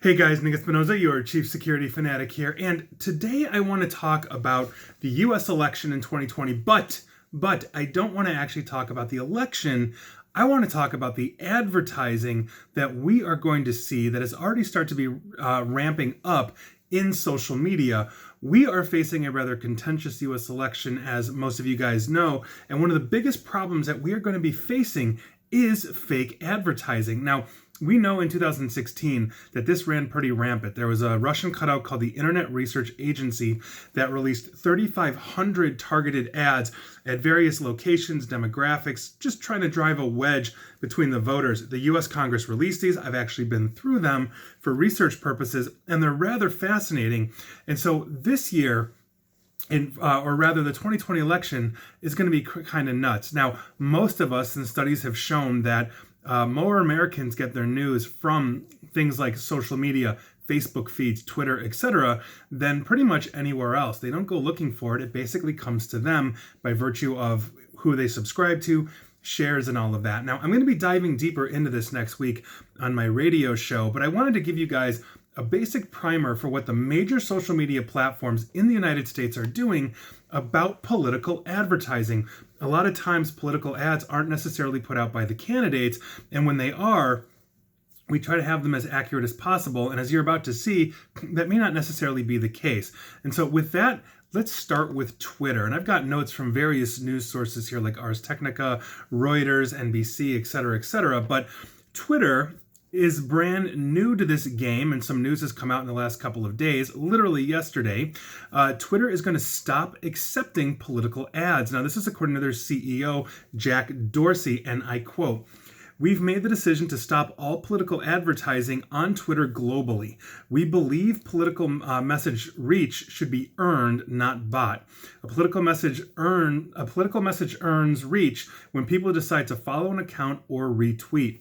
Hey guys, Nick Espinoza, your chief security fanatic here, and today I want to talk about the US election in 2020, but I don't want to actually talk about the election. I want to talk about the advertising that we are going to see that has already started to be ramping up in social media. We are facing a rather contentious US election, as most of you guys know, and one of the biggest problems that we are going to be facing is fake advertising. Now, we know in 2016 that this ran pretty rampant. There was a Russian cutout called the Internet Research Agency that released 3,500 targeted ads at various locations, demographics, just trying to drive a wedge between the voters. The US Congress released these. I've actually been through them for research purposes, and they're rather fascinating. And so this year, or rather the 2020 election, is going to be kind of nuts. Now, most of us, and studies have shown that more Americans get their news from things like social media, Facebook feeds, Twitter, etc., than pretty much anywhere else. They don't go looking for it. It basically comes to them by virtue of who they subscribe to, shares, and all of that. Now, I'm going to be diving deeper into this next week on my radio show, but I wanted to give you guys a basic primer for what the major social media platforms in the United States are doing about political advertising. A lot of times political ads aren't necessarily put out by the candidates, and when they are, we try to have them as accurate as possible, and as you're about to see, that may not necessarily be the case. And so with that, let's start with Twitter. And I've got notes from various news sources here like Ars Technica, Reuters, NBC, etc., but Twitter is brand new to this game, and some news has come out in the last couple of days, literally yesterday. Twitter is going to stop accepting political ads. Now, this is according to their CEO, Jack Dorsey, and I quote, "We've made the decision to stop all political advertising on Twitter globally. We believe political message reach should be earned, not bought. A political message earns reach when people decide to follow an account or retweet.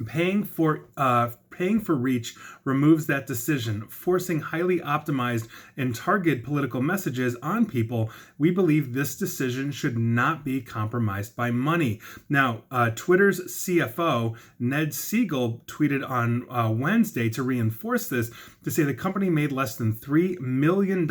Paying for reach removes that decision, forcing highly optimized and targeted political messages on people. We believe this decision should not be compromised by money." Now, Twitter's CFO, Ned Siegel, tweeted on Wednesday to reinforce this, to say the company made less than $3 million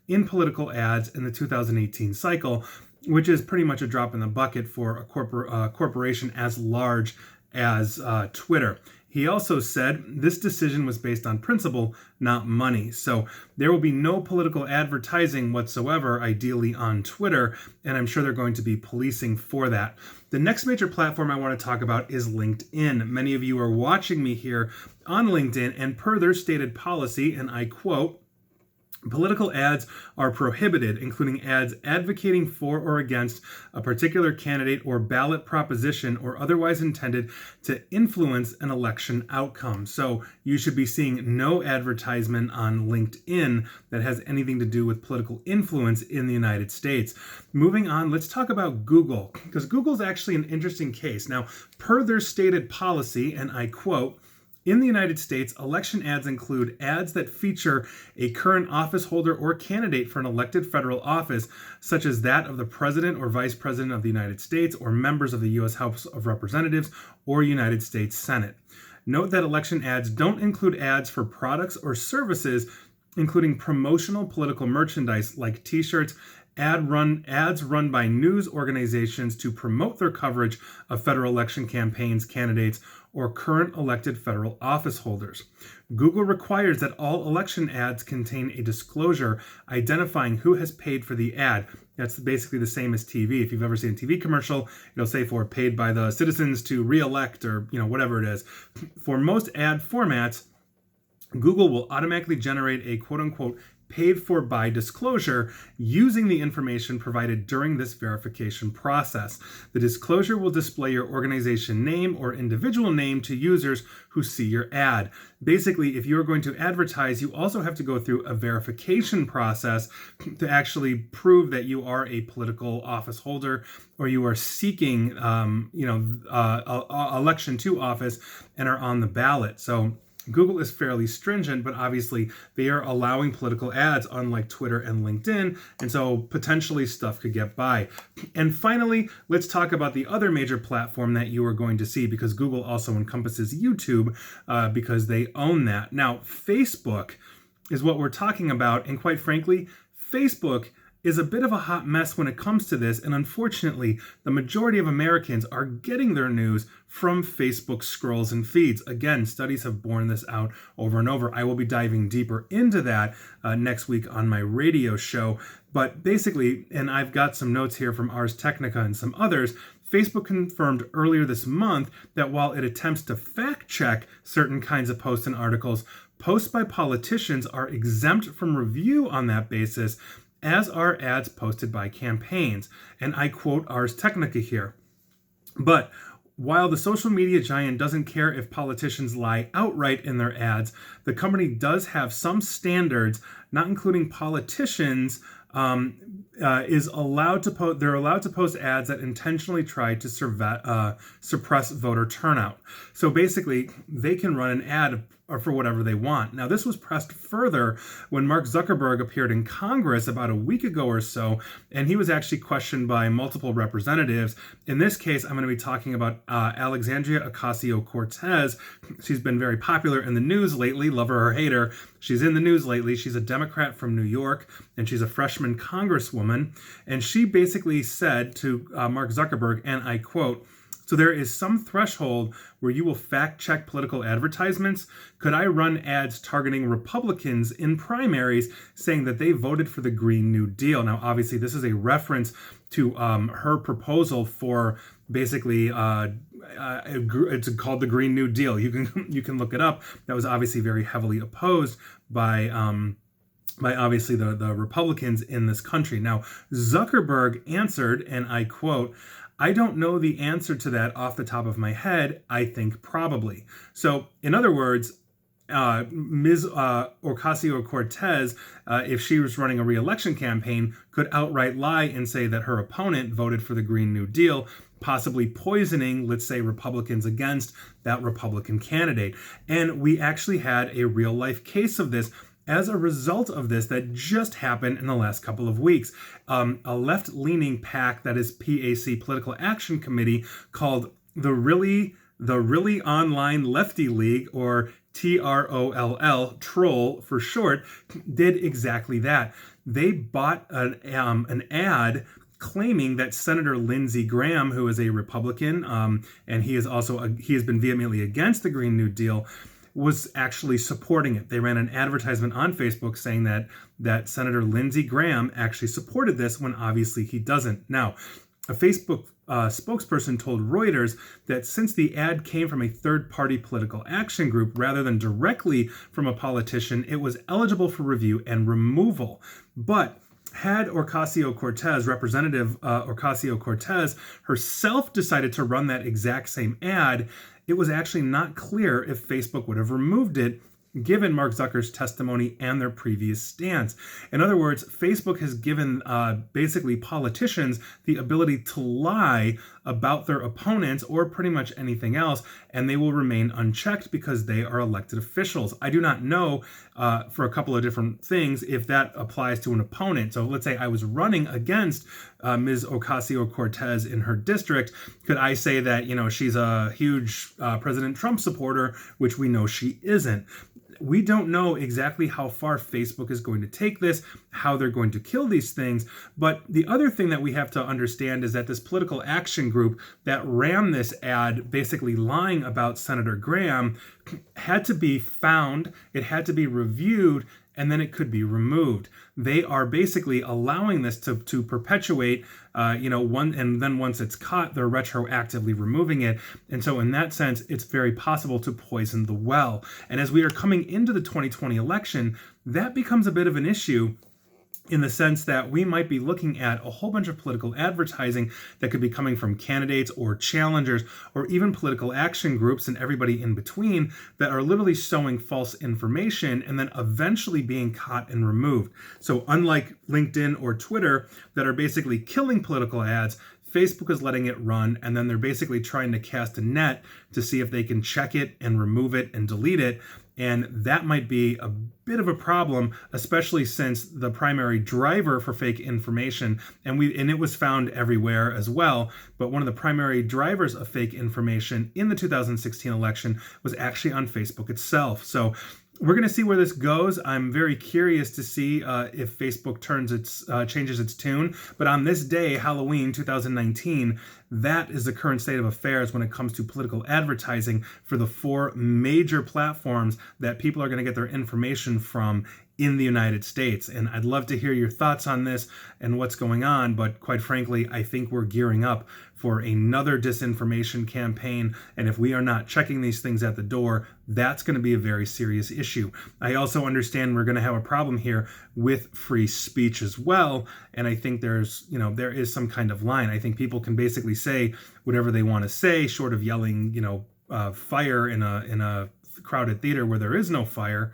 in political ads in the 2018 cycle, which is pretty much a drop in the bucket for a corporation as large as Twitter. He also said this decision was based on principle, not money. So there will be no political advertising whatsoever, ideally on Twitter, and I'm sure they're going to be policing for that. The next major platform I want to talk about is LinkedIn. Many of you are watching me here on LinkedIn, and per their stated policy, and I quote, "Political ads are prohibited, including ads advocating for or against a particular candidate or ballot proposition or otherwise intended to influence an election outcome." So you should be seeing no advertisement on LinkedIn that has anything to do with political influence in the United States. Moving on, let's talk about Google, because Google's actually an interesting case. Now, per their stated policy, and I quote, "In the United States, election ads include ads that feature a current office holder or candidate for an elected federal office, such as that of the President or Vice President of the United States or members of the U.S. House of Representatives or United States Senate. Note that election ads don't include ads for products or services, including promotional political merchandise like t-shirts, ads run by news organizations to promote their coverage of federal election campaigns, candidates, or current elected federal office holders. Google requires that all election ads contain a disclosure identifying who has paid for the ad." That's basically the same as TV. If you've ever seen a TV commercial, it'll say for paid by the citizens to re-elect, or whatever it is. For most ad formats, Google will automatically generate a quote-unquote paid for by disclosure using the information provided during this verification process. The disclosure will display your organization name or individual name to users who see your ad. Basically, if you're going to advertise, you also have to go through a verification process to actually prove that you are a political office holder or you are seeking election to office and are on the ballot. So Google is fairly stringent, but obviously they are allowing political ads, unlike Twitter and LinkedIn, and so potentially stuff could get by. And finally, let's talk about the other major platform that you are going to see, because Google also encompasses YouTube because they own that. Now, Facebook is what we're talking about, and quite frankly, Facebook is a bit of a hot mess when it comes to this, and unfortunately, the majority of Americans are getting their news from Facebook scrolls and feeds. Again, studies have borne this out over and over. I will be diving deeper into that next week on my radio show, but basically, and I've got some notes here from Ars Technica and some others, Facebook confirmed earlier this month that while it attempts to fact-check certain kinds of posts and articles, posts by politicians are exempt from review on that basis, as are ads posted by campaigns. And I quote Ars Technica here. But while the social media giant doesn't care if politicians lie outright in their ads, the company does have some standards, not including politicians, is allowed to post. They're allowed to post ads that intentionally try to suppress voter turnout. So basically, they can run an ad for whatever they want. Now, this was pressed further when Mark Zuckerberg appeared in Congress about a week ago or so, and he was actually questioned by multiple representatives. In this case, I'm going to be talking about Alexandria Ocasio-Cortez. She's been very popular in the news lately, love her or hate her. She's in the news lately. She's a Democrat from New York, and she's a freshman congresswoman. And she basically said to Mark Zuckerberg, and I quote, "So there is some threshold where you will fact-check political advertisements. Could I run ads targeting Republicans in primaries saying that they voted for the Green New Deal?" Now, obviously, this is a reference to her proposal for basically it's called the Green New Deal. You can look it up. That was obviously very heavily opposed by obviously the Republicans in this country. Now, Zuckerberg answered, and I quote, "I don't know the answer to that off the top of my head. I think probably." So, in other words, Ms. Ocasio-Cortez, if she was running a re-election campaign, could outright lie and say that her opponent voted for the Green New Deal, possibly poisoning, let's say, Republicans against that Republican candidate. And we actually had a real-life case of this as a result of this that just happened in the last couple of weeks. A left-leaning PAC, that is PAC, Political Action Committee, called the Really Online Lefty League, or TROLL, Troll for short, did exactly that. They bought an ad claiming that Senator Lindsey Graham, who is a Republican, and he has been vehemently against the Green New Deal, was actually supporting it. They ran an advertisement on Facebook saying that Senator Lindsey Graham actually supported this, when obviously he doesn't. Now, a Facebook spokesperson told Reuters that since the ad came from a third-party political action group rather than directly from a politician, it was eligible for review and removal. But had Representative Ocasio-Cortez herself decided to run that exact same ad, it was actually not clear if Facebook would have removed it, given Mark Zuckerberg's testimony and their previous stance. In other words, Facebook has given basically politicians the ability to lie about their opponents or pretty much anything else, and they will remain unchecked because they are elected officials. I do not know for a couple of different things if that applies to an opponent. So let's say I was running against Ms. Ocasio-Cortez in her district. Could I say that, she's a huge President Trump supporter, which we know she isn't? We don't know exactly how far Facebook is going to take this, how they're going to kill these things. But the other thing that we have to understand is that this political action group that ran this ad, basically lying about Senator Graham, had to be found, it had to be reviewed, and then it could be removed. They are basically allowing this to perpetuate, and then once it's caught, they're retroactively removing it. And so in that sense, it's very possible to poison the well. And as we are coming into the 2020 election, that becomes a bit of an issue, in the sense that we might be looking at a whole bunch of political advertising that could be coming from candidates or challengers or even political action groups and everybody in between that are literally sowing false information and then eventually being caught and removed. So unlike LinkedIn or Twitter that are basically killing political ads, Facebook is letting it run, and then they're basically trying to cast a net to see if they can check it and remove it and delete it. And that might be a bit of a problem, especially since the primary driver for fake information, and it was found everywhere as well, but one of the primary drivers of fake information in the 2016 election was actually on Facebook itself. So we're going to see where this goes. I'm very curious to see if Facebook changes its tune. But on this day, Halloween 2019, that is the current state of affairs when it comes to political advertising for the four major platforms that people are going to get their information from in the United States. And I'd love to hear your thoughts on this and what's going on, but quite frankly, I think we're gearing up for another disinformation campaign, and if we are not checking these things at the door, that's going to be a very serious issue. I also understand we're going to have a problem here with free speech as well, and I think there is some kind of line. I think people can basically say whatever they want to say, short of yelling, fire in a crowded theater where there is no fire,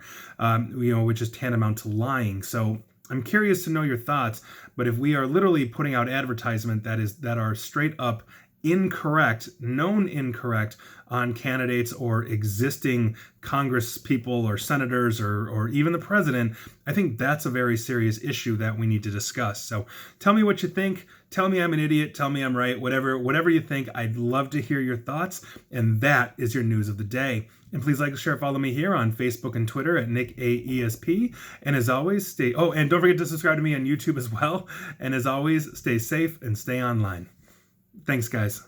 which is tantamount to lying. So I'm curious to know your thoughts, but if we are literally putting out advertisement that are straight up incorrect, known incorrect on candidates or existing Congress people or senators or even the president, I think that's a very serious issue that we need to discuss. So tell me what you think. Tell me I'm an idiot. Tell me I'm right. Whatever you think, I'd love to hear your thoughts. And that is your news of the day. And please like, share, follow me here on Facebook and Twitter at NickAESP. And as always, and don't forget to subscribe to me on YouTube as well. And as always, stay safe and stay online. Thanks, guys.